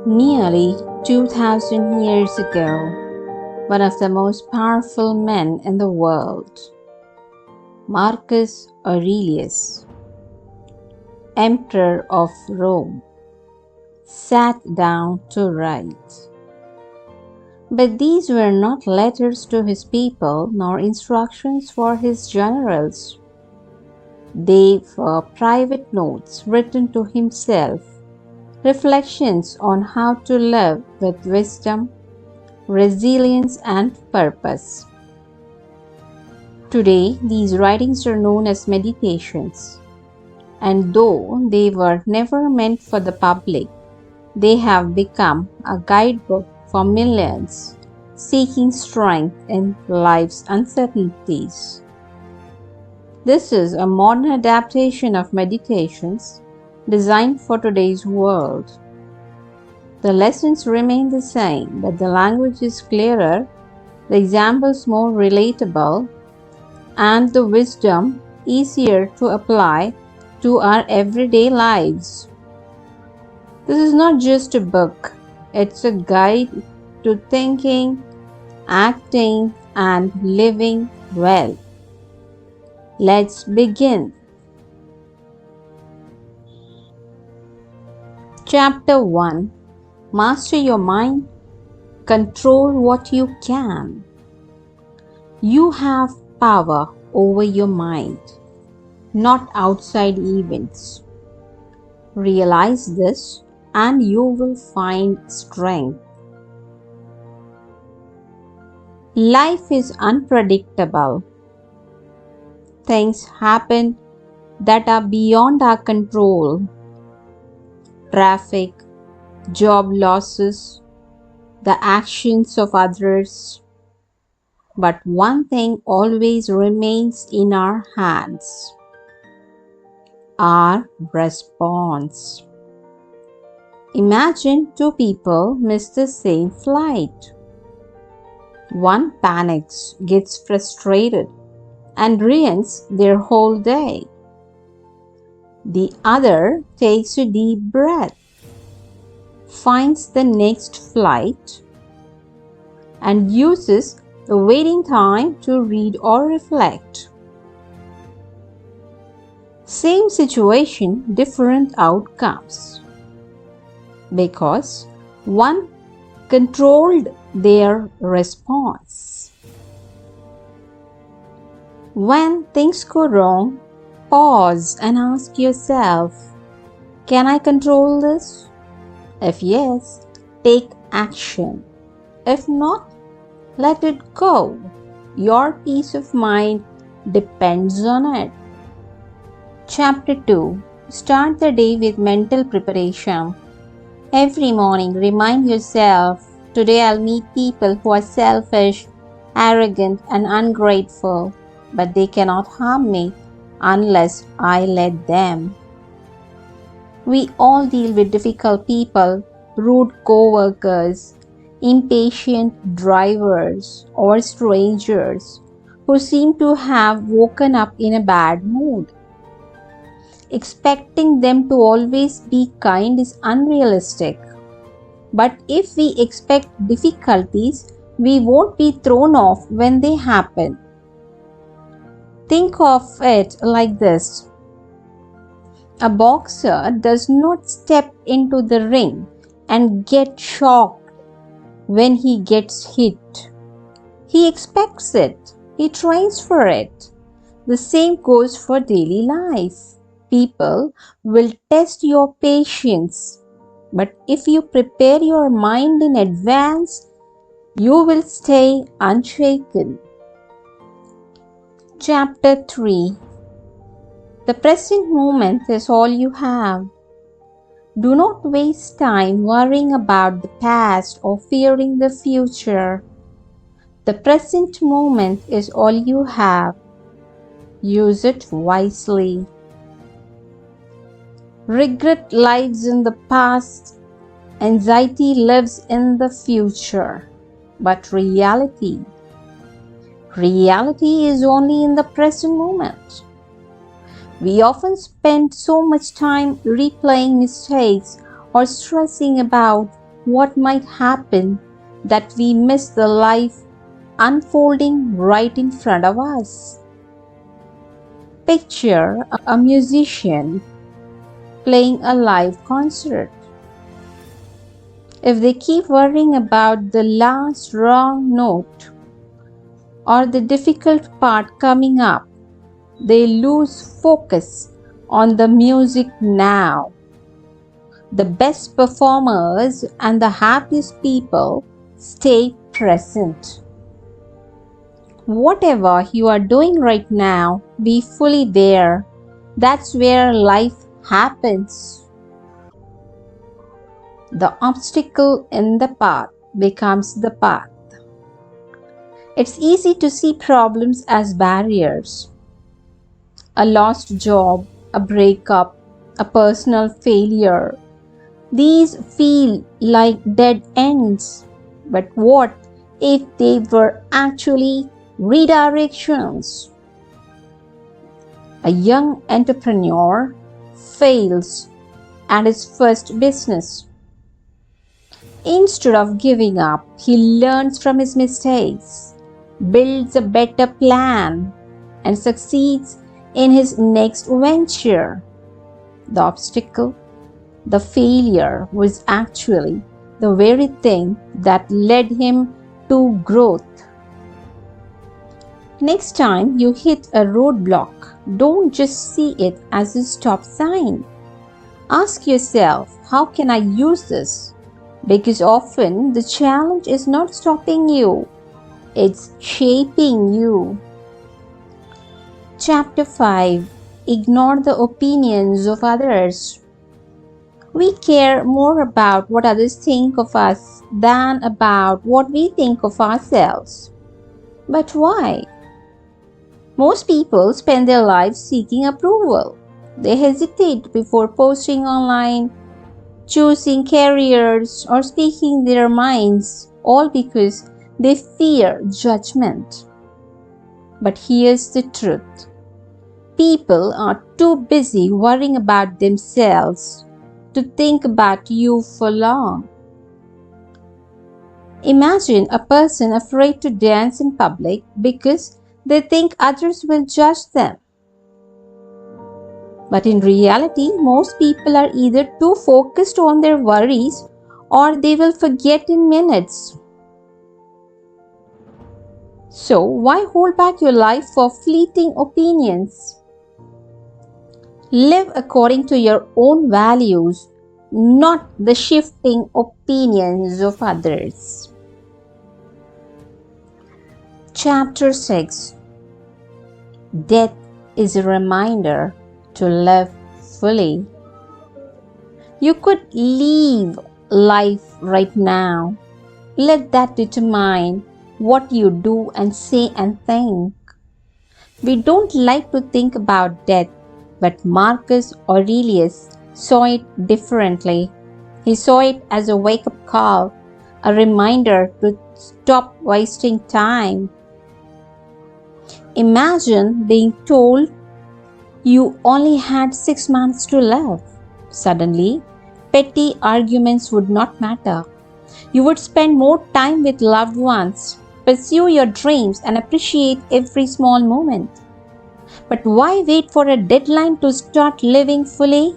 Nearly 2000 years ago, one of the most powerful men in the world, Marcus Aurelius, Emperor of Rome, sat down to write. But these were not letters to his people nor instructions for his generals. They were private notes written to himself, reflections on how to live with wisdom, resilience, and purpose. Today, these writings are known as meditations, and though they were never meant for the public, they have become a guidebook for millions seeking strength in life's uncertainties. This is a modern adaptation of meditations designed for today's world. The lessons remain the same, but the language is clearer, the examples more relatable, and the wisdom easier to apply to our everyday lives. This is not just a book, it's a guide to thinking, acting, and living well. Let's begin. Chapter 1. Master your mind, control what you can. You have power over your mind, not outside events. Realize this and you will find strength. Life is unpredictable. Things happen that are beyond our control. Traffic, job losses, the actions of others. But one thing always remains in our hands: our response. Imagine two people miss the same flight. One panics, gets frustrated, and ruins their whole day. The other takes a deep breath, finds the next flight, and uses the waiting time to read or reflect. Same situation, different outcomes. Because one controlled their response. When things go wrong, pause and ask yourself, can I control this? If yes, take action. If not, let it go. Your peace of mind depends on it. Chapter 2. Start the day with mental preparation. Every morning, remind yourself, today I'll meet people who are selfish, arrogant, and ungrateful, but they cannot harm me unless I let them. We all deal with difficult people, rude co-workers, impatient drivers, or strangers who seem to have woken up in a bad mood. Expecting them to always be kind is unrealistic. But if we expect difficulties, we won't be thrown off when they happen. Think of it like this. A boxer does not step into the ring and get shocked when he gets hit. He expects it. He trains for it. The same goes for daily life. People will test your patience, but if you prepare your mind in advance, you will stay unshaken. Chapter 3. The present moment is all you have. Do not waste time worrying about the past or fearing the future. The present moment is all you have. Use it wisely. Regret lives in the past, anxiety lives in the future, but reality is only in the present moment. We often spend so much time replaying mistakes or stressing about what might happen that we miss the life unfolding right in front of us. Picture a musician playing a live concert. If they keep worrying about the last wrong note or the difficult part coming up, they lose focus on the music now. The best performers and the happiest people stay present. Whatever you are doing right now, be fully there. That's where life happens. The obstacle in the path becomes the path. It's easy to see problems as barriers. A lost job, a breakup, a personal failure. These feel like dead ends. But what if they were actually redirections? A young entrepreneur fails at his first business. Instead of giving up, he learns from his mistakes, builds a better plan, and succeeds in his next venture. The obstacle, the failure, was actually the very thing that led him to growth. Next time you hit a roadblock, don't just see it as a stop sign. Ask yourself, how can I use this? Because often the challenge is not stopping you, it's shaping you. Chapter 5. Ignore the opinions of others. We care more about what others think of us than about what we think of ourselves. But why? Most people spend their lives seeking approval. They hesitate before posting online, choosing careers, or speaking their minds, all because they fear judgment. But here's the truth. People are too busy worrying about themselves to think about you for long. Imagine a person afraid to dance in public because they think others will judge them. But in reality, most people are either too focused on their worries or they will forget in minutes. So, why hold back your life for fleeting opinions? Live according to your own values, not the shifting opinions of others. Chapter 6. Death is a reminder to live fully. You could live life right now. Let that determine what you do and say and think. We don't like to think about death, but Marcus Aurelius saw it differently. He saw it as a wake-up call, a reminder to stop wasting time. Imagine being told you only had 6 months to live. Suddenly, petty arguments would not matter. You would spend more time with loved ones, pursue your dreams, and appreciate every small moment. But why wait for a deadline to start living fully?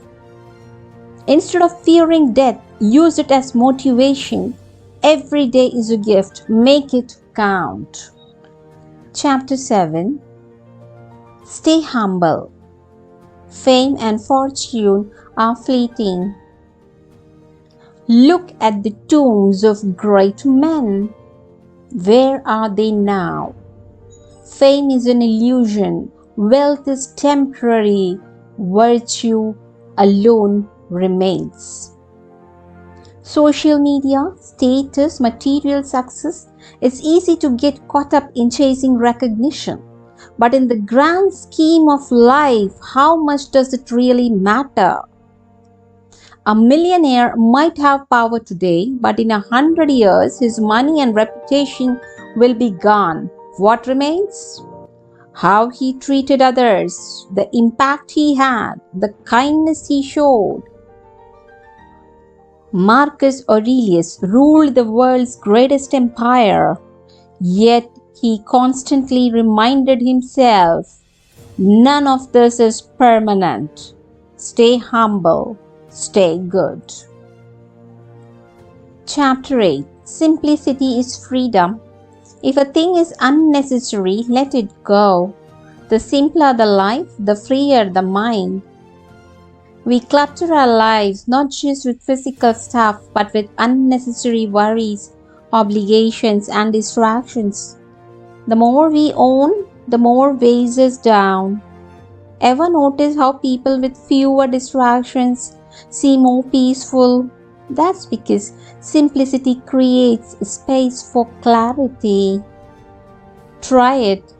Instead of fearing death, use it as motivation. Every day is a gift. Make it count. Chapter 7. Stay humble. Fame and fortune are fleeting. Look at the tombs of great men. Where are they now? Fame is an illusion. Wealth is temporary. Virtue alone remains. Social media, status, material success, it's easy to get caught up in chasing recognition. But in the grand scheme of life, how much does it really matter? A millionaire might have power today, but in 100 years, his money and reputation will be gone. What remains? How he treated others, the impact he had, the kindness he showed. Marcus Aurelius ruled the world's greatest empire, yet he constantly reminded himself, none of this is permanent. Stay humble, stay good. Chapter 8. Simplicity is freedom. If a thing is unnecessary, let it go. The simpler the life, the freer the mind. We clutter our lives not just with physical stuff but with unnecessary worries, obligations, and distractions. The more we own, the more weighs us down. Ever notice how people with fewer distractions seem more peaceful? That's because simplicity creates space for clarity. Try it.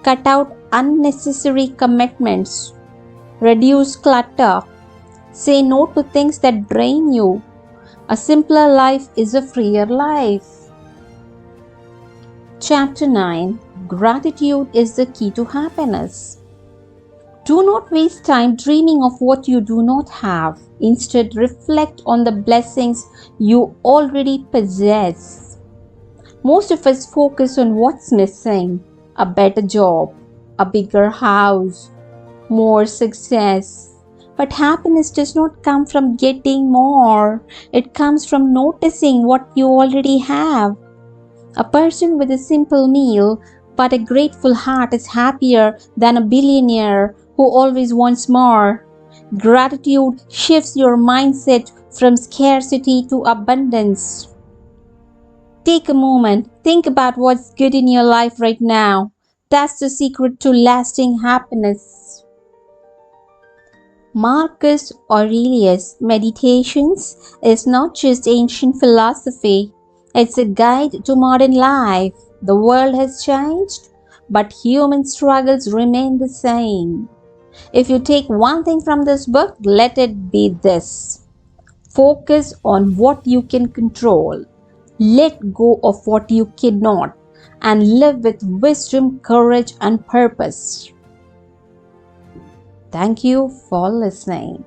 Cut out unnecessary commitments. Reduce clutter. Say no to things that drain you. A simpler life is a freer life. Chapter 9. Gratitude is the key to happiness. Do not waste time dreaming of what you do not have. Instead, reflect on the blessings you already possess. Most of us focus on what's missing: a better job, a bigger house, more success. But happiness does not come from getting more. It comes from noticing what you already have. A person with a simple meal but a grateful heart is happier than a billionaire who always wants more. Gratitude shifts your mindset from scarcity to abundance. Take a moment, think about what's good in your life right now. That's the secret to lasting happiness. Marcus Aurelius' Meditations is not just ancient philosophy, it's a guide to modern life. The world has changed, but human struggles remain the same. If you take one thing from this book, let it be this: focus on what you can control, let go of what you cannot, and live with wisdom, courage, and purpose. Thank you for listening.